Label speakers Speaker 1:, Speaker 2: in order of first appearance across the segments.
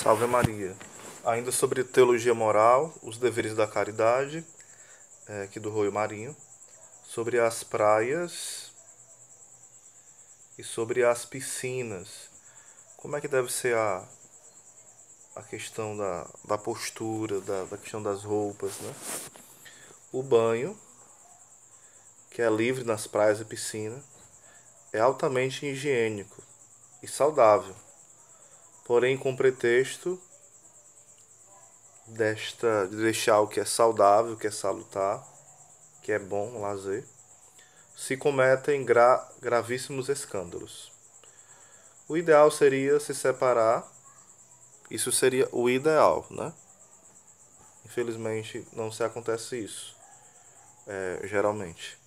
Speaker 1: Salve Maria. Ainda sobre teologia moral, os deveres da caridade, aqui do Roio Marinho, sobre as praias e sobre as piscinas. Como é que deve ser a questão da postura, da questão das roupas, né? O banho, que é livre nas praias e piscina, é altamente higiênico e saudável, porém com pretexto de deixar o que é saudável, o que é salutar, que é bom, lazer, se cometem gravíssimos escândalos. O ideal seria se separar, isso seria o ideal, né? Infelizmente não se acontece isso, geralmente.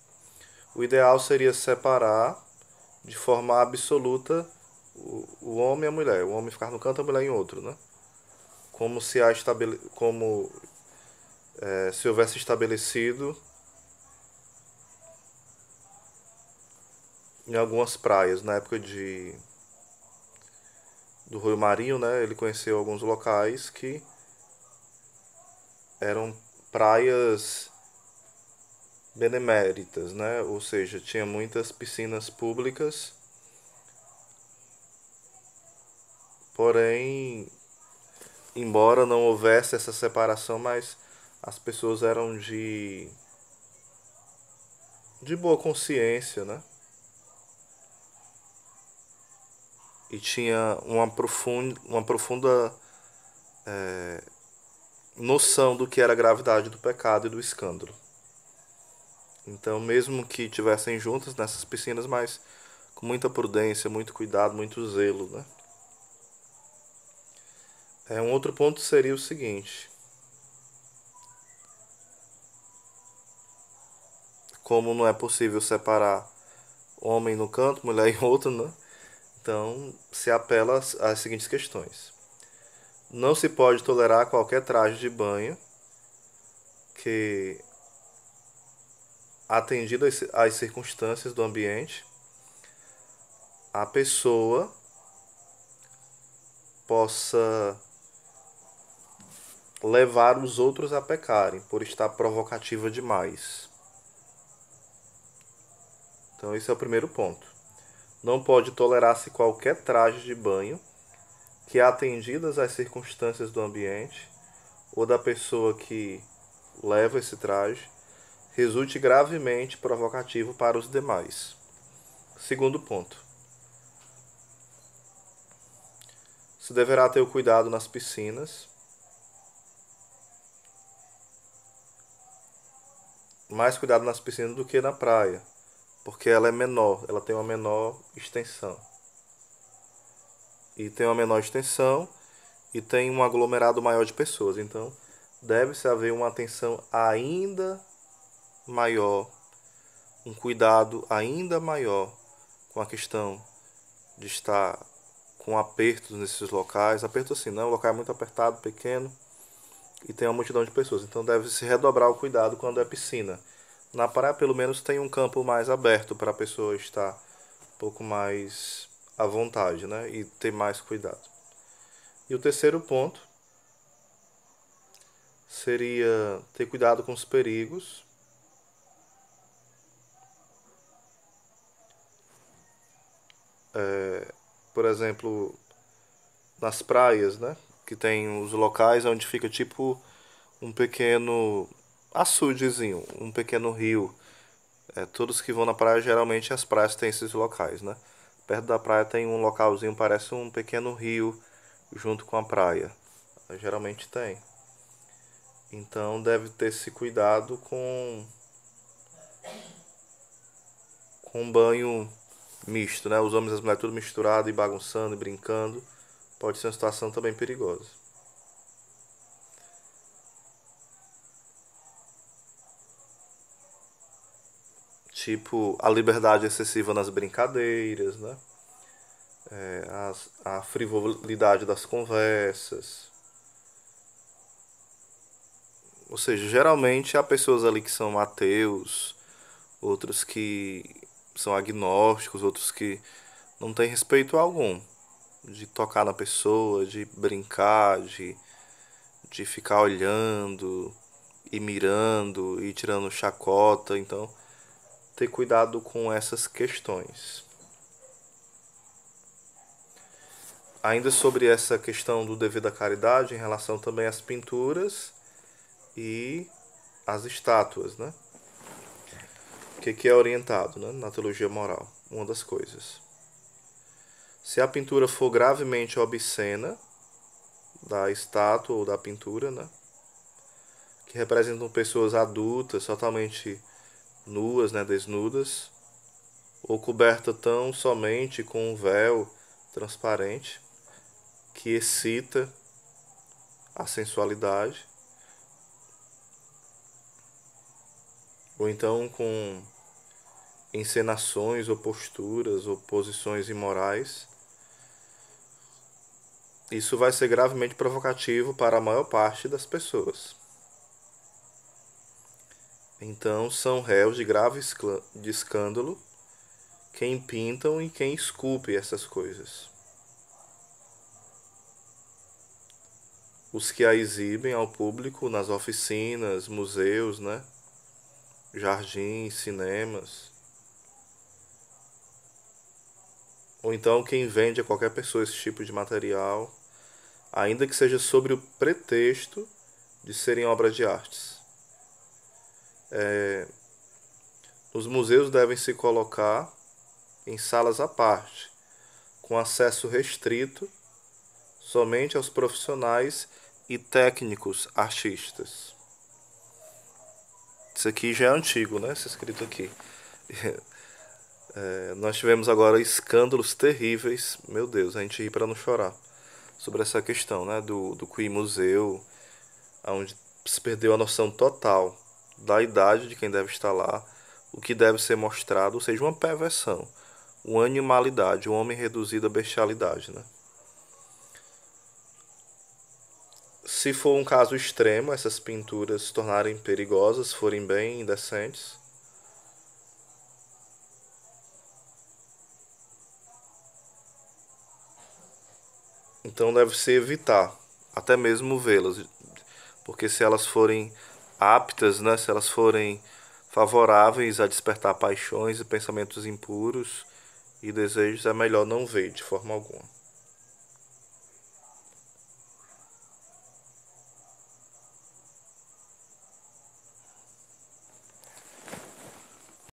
Speaker 1: O ideal seria separar de forma absoluta o homem e a mulher. O homem ficar no canto, a mulher em outro, né? Como se se houvesse estabelecido em algumas praias na época do Rio Marinho, né? Ele conheceu alguns locais que eram praias beneméritas, né? Ou seja, tinha muitas piscinas públicas, porém, embora não houvesse essa separação, mas as pessoas eram de boa consciência, né? E tinha uma profunda noção do que era a gravidade do pecado e do escândalo. Então, mesmo que tivessem juntas nessas piscinas, mas com muita prudência, muito cuidado, muito zelo, né? Um outro ponto seria o seguinte: como não é possível separar homem no canto, mulher em outro, né? Então, se apela às seguintes questões. Não se pode tolerar qualquer traje de banho que, atendido às circunstâncias do ambiente, a pessoa possa levar os outros a pecarem por estar provocativa demais. Então, esse é o primeiro ponto. Não pode tolerar-se qualquer traje de banho que, atendidas às circunstâncias do ambiente ou da pessoa que leva esse traje, resulte gravemente provocativo para os demais. Segundo ponto: se deverá ter o cuidado nas piscinas, mais cuidado nas piscinas do que na praia, porque ela é menor, ela tem uma menor extensão. E tem uma menor extensão e tem um aglomerado maior de pessoas. Então, deve-se haver uma atenção ainda maior, um cuidado ainda maior com a questão de estar com apertos nesses locais. Aperto assim, não, o local é muito apertado, pequeno e tem uma multidão de pessoas. Então deve-se redobrar o cuidado quando é piscina. Na praia, pelo menos, tem um campo mais aberto para a pessoa estar um pouco mais à vontade, né? E ter mais cuidado. E o terceiro ponto seria ter cuidado com os perigos. Por exemplo, nas praias, né? Que tem os locais onde fica tipo um pequeno açudezinho, um pequeno rio. Todos que vão na praia, geralmente as praias têm esses locais, né? Perto da praia tem um localzinho, parece um pequeno rio junto com a praia. Geralmente tem. Então deve ter esse cuidado com banho misto, né? Os homens e as mulheres tudo misturado e bagunçando e brincando. Pode ser uma situação também perigosa. Tipo, a liberdade excessiva nas brincadeiras, né? A frivolidade das conversas. Ou seja, geralmente há pessoas ali que são ateus, outros que são agnósticos, outros que não têm respeito algum. de tocar na pessoa, de brincar, de ficar olhando e mirando e tirando chacota. Então, ter cuidado com essas questões. Ainda sobre essa questão do dever da caridade, em relação também às pinturas e às estátuas, né? O que é orientado, né, na teologia moral? Uma das coisas. Se a pintura for gravemente obscena, da estátua ou da pintura, né, que representam pessoas adultas, totalmente nuas, né, desnudas, ou coberta tão somente com um véu transparente, que excita a sensualidade, ou então com encenações ou posturas ou posições imorais, isso vai ser gravemente provocativo para a maior parte das pessoas. Então são réus de grave de escândalo quem pintam e quem esculpe essas coisas. Os que a exibem ao público nas oficinas, museus, né? Jardins, cinemas. Ou então quem vende a qualquer pessoa esse tipo de material, ainda que seja sobre o pretexto de serem obras de artes. Os museus devem se colocar em salas à parte, com acesso restrito somente aos profissionais e técnicos artistas. Isso aqui já é antigo, né? Esse escrito aqui. Nós tivemos agora escândalos terríveis, meu Deus, a gente ri para não chorar, sobre essa questão, né? Do QI Museu, onde se perdeu a noção total da idade de quem deve estar lá, o que deve ser mostrado, ou seja, uma perversão, uma animalidade, um homem reduzido à bestialidade, né? Se for um caso extremo, essas pinturas se tornarem perigosas, forem bem indecentes, então deve-se evitar, até mesmo vê-las, porque se elas forem aptas, né, se elas forem favoráveis a despertar paixões e pensamentos impuros e desejos, é melhor não ver de forma alguma.